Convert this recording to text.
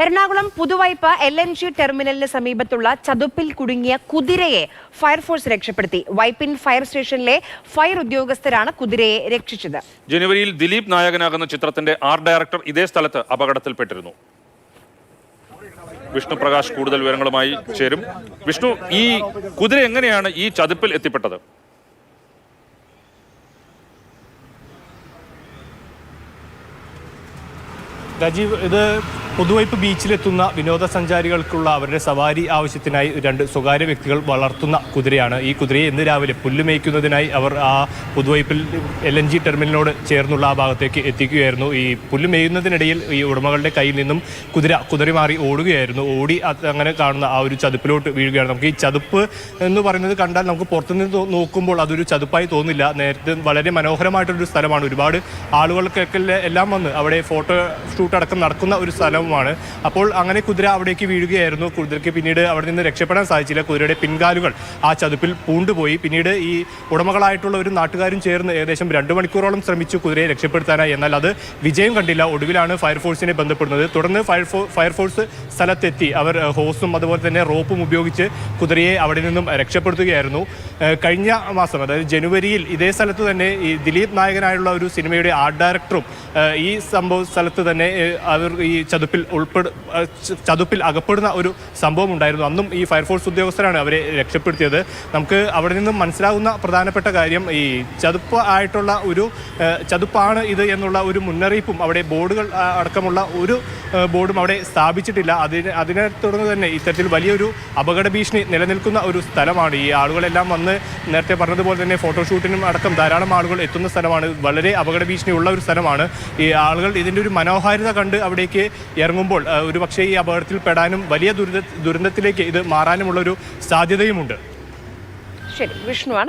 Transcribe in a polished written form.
Ernakulam Puthuvype LNG ടെർമിനലിന് സമീപത്തുള്ള ചതുപ്പിൽ കുടുങ്ങിയ കുതിരയെ ഫയർഫോഴ്സ് രക്ഷപ്പെടുത്തി. വൈപ്പിൻ ഫയർ സ്റ്റേഷനിലെ ഫയർ ഉദ്യോഗസ്ഥരാണ് കുതിരയെ രക്ഷിച്ചത്. ജനുവരിയിൽ ദിലീപ് നായകനാകുന്ന ചിത്രത്തിന്റെ ആർട്ട് ഡയറക്ടർ ഇതേ സ്ഥലത്ത് അപകടത്തിൽപ്പെട്ടിരുന്നു. വിഷ്ണു പ്രകാശ് കൂടുതൽ വിവരങ്ങളുമായി ചേരും. വിഷ്ണു, ഈ കുതിര എങ്ങനെയാണ് ഈ ചതുപ്പിൽ എത്തിപ്പെട്ടത്? രാജീവ്, ഇത് പുതുവൈപ്പ് ബീച്ചിലെത്തുന്ന വിനോദസഞ്ചാരികൾക്കുള്ള അവരുടെ സവാരി ആവശ്യത്തിനായി രണ്ട് സ്വകാര്യ വ്യക്തികൾ വളർത്തുന്ന കുതിരയാണ്. ഈ കുതിരയെ ഇന്ന് രാവിലെ പുല്ല് മേയ്ക്കുന്നതിനായി അവർ ആ പുതുവൈപ്പിൽ LNG ടെർമിനലിനോട് ചേർന്നുള്ള ആ ഭാഗത്തേക്ക് എത്തിക്കുകയായിരുന്നു. ഈ പുല്ല് മേയുന്നതിനിടയിൽ ഈ ഉടമകളുടെ കയ്യിൽ നിന്നും കുതിര മാറി ഓടുകയായിരുന്നു. ഓടി അങ്ങനെ കാണുന്ന ആ ഒരു ചതുപ്പിലോട്ട് വീഴുകയാണ്. നമുക്ക് ഈ ചതുപ്പ് എന്ന് പറയുന്നത് കണ്ടാൽ നമുക്ക് പുറത്തുനിന്ന് നോക്കുമ്പോൾ അതൊരു ചതുപ്പായി തോന്നില്ല. നേരത്തെ വളരെ മനോഹരമായിട്ടൊരു സ്ഥലമാണ്. ഒരുപാട് ആളുകൾക്കൊക്കെ എല്ലാം വന്ന് അവിടെ ഫോട്ടോ ഷൂട്ട് അടക്കം നടക്കുന്ന ഒരു സ്ഥലം. അപ്പോൾ അങ്ങനെ കുതിര അവിടേക്ക് വീഴുകയായിരുന്നു. കുതിരയ്ക്ക് പിന്നീട് അവിടെ നിന്ന് രക്ഷപ്പെടാൻ സാധിച്ചില്ല. കുതിരയുടെ പിൻകാലുകൾ ആ ചതുപ്പിൽ പൂണ്ടുപോയി. പിന്നീട് ഈ ഉടമകളായിട്ടുള്ള ഒരു നാട്ടുകാരും ചേർന്ന് ഏകദേശം 2 മണിക്കൂറോളം ശ്രമിച്ചു കുതിരയെ രക്ഷപ്പെടുത്താനായി. എന്നാൽ അത് വിജയം കണ്ടില്ല. ഒടുവിലാണ് ഫയർഫോഴ്സിനെ ബന്ധപ്പെടുന്നത്. തുടർന്ന് ഫയർഫോഴ്സ് സ്ഥലത്തെത്തി അവർ ഹോസും അതുപോലെ തന്നെ റോപ്പും ഉപയോഗിച്ച് കുതിരയെ അവിടെ നിന്നും രക്ഷപ്പെടുത്തുകയായിരുന്നു. കഴിഞ്ഞ മാസം, അതായത് ജനുവരിയിൽ ഇതേ സ്ഥലത്ത് തന്നെ ഈ ദിലീപ് നായകനായുള്ള ഒരു സിനിമയുടെ ആർട്ട് ഡയറക്ടറും ഈ സംഭവ സ്ഥലത്ത് തന്നെ അവർ ഈ ചതുപ്പിൽ അകപ്പെടുന്ന ഒരു സംഭവം ഉണ്ടായിരുന്നു. അന്നും ഈ ഫയർഫോഴ്സ് ഉദ്യോഗസ്ഥരാണ് അവരെ രക്ഷപ്പെടുത്തിയത്. നമുക്ക് അവിടെ നിന്നും മനസ്സിലാകുന്ന പ്രധാനപ്പെട്ട കാര്യം, ഈ ചതുപ്പാണ് ഇത് എന്നുള്ള ഒരു മുന്നറിയിപ്പും അവിടെ ബോർഡുകൾ അടക്കമുള്ള ഒരു ബോർഡും അവിടെ സ്ഥാപിച്ചിട്ടില്ല. അതിനെ തുടർന്ന് തന്നെ ഇത്തരത്തിൽ വലിയൊരു അപകട ഭീഷണി നിലനിൽക്കുന്ന ഒരു സ്ഥലമാണ്. ഈ ആളുകളെല്ലാം വന്ന് നേരത്തെ പറഞ്ഞതുപോലെ തന്നെ ഫോട്ടോഷൂട്ടിനും അടക്കം ധാരാളം ആളുകൾ എത്തുന്ന സ്ഥലമാണ്. വളരെ അപകട ഭീഷണിയുള്ള ഒരു സ്ഥലമാണ്. ഈ ആളുകൾ ഇതിൻ്റെ ഒരു മനോഹാരിത കണ്ട് അവിടേക്ക് ഇറങ്ങുമ്പോൾ ഒരു പക്ഷേ ഈ അപകടത്തിൽ പെടാനും വലിയ ദുരന്തത്തിലേക്ക് ഇത് മാറാനുമുള്ളൊരു സാധ്യതയുമുണ്ട്. ശരി, വിഷ്ണുവാണ്.